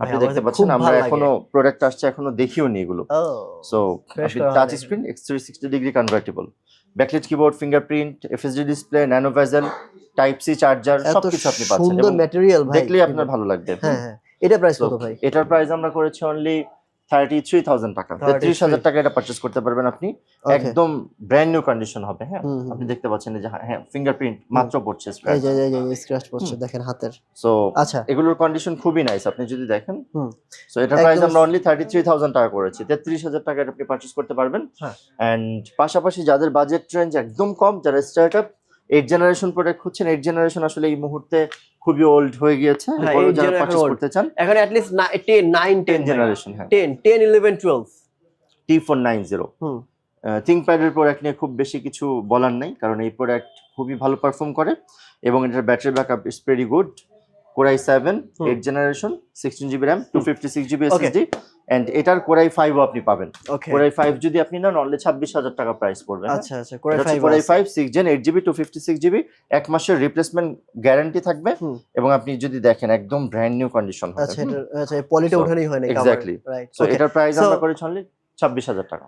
আপনি দেখতে পাচ্ছেন আমরা এখনো প্রোডাক্ট আসছে, এখনো দেখিও নি এগুলো। সো আপনি touch screen X360 degree convertible, backlight keyboard, fingerprint, FSD display, nano bezel, type C charger সবকিছু আপনি পাচ্ছেন। সুন্দর ম্যাটেরিয়াল ভাই, দেখলেই আপনার ভালো লাগবে। হ্যাঁ হ্যাঁ। এটা প্রাইস কত ভাই? এটার প্রাইস আমরা করেছি অনলি 33,000 টাকা। 33,000 টাকা এটা পারচেজ করতে পারবেন আপনি। একদম ব্র্যান্ড নিউ কন্ডিশন হবে। হ্যাঁ, আপনি দেখতে পাচ্ছেন যে হ্যাঁ ফিঙ্গারপ্রিন্ট মাত্র পড়ছে, স্ক্র্যাচ, এই যে স্ক্র্যাচ পড়ছে দেখেন হাতের। সো আচ্ছা, এগুলোর কন্ডিশন খুবই নাইস আপনি যদি দেখেন। সো এটার প্রাইস আমরা অনলি 33,000 টাকা করেছি। 33,000 টাকা আপনি পারচেজ করতে পারবেন। এন্ড পাশাপাশি যাদের বাজেট রেঞ্জ একদম কম, যারা স্টার্টআপ 8 জেনারেশন প্রোডাক্ট খুঁজছেন, 8 জেনারেশন আসলে এই মুহূর্তে খুবই ওল্ড হয়ে গিয়েছে, এরপরও যারা পারচেজ করতে চান এখন এট লিস্ট 10 জেনারেশন, হ্যাঁ 10 11 12 T490 থিংকপ্যাড এর প্রোডাক্ট নিয়ে খুব বেশি কিছু বলার নাই, কারণ এই প্রোডাক্ট খুবই ভালো পারফর্ম করে এবং এটার battery backup is very good. Core i7 8 generation, 16GB RAM, 256GB SSD, and এটার Core i5 ও আপনি পাবেন। Core i5 যদি আপনি নেন অনলি 26,000 টাকা প্রাইস পড়বে। আচ্ছা আচ্ছা, Core i5 6 Gen 8GB 256GB, এক মাসের রিপ্লেসমেন্ট গ্যারান্টি থাকবে এবং আপনি যদি দেখেন একদম ব্র্যান্ড নিউ কন্ডিশন হবে। আচ্ছা, এটা আচ্ছা পলিটা ওঠানোই হয় না, এক্স্যাক্টলি। রাইট। সো এটার প্রাইস আমরা করেছি অনলি 26,000 টাকা।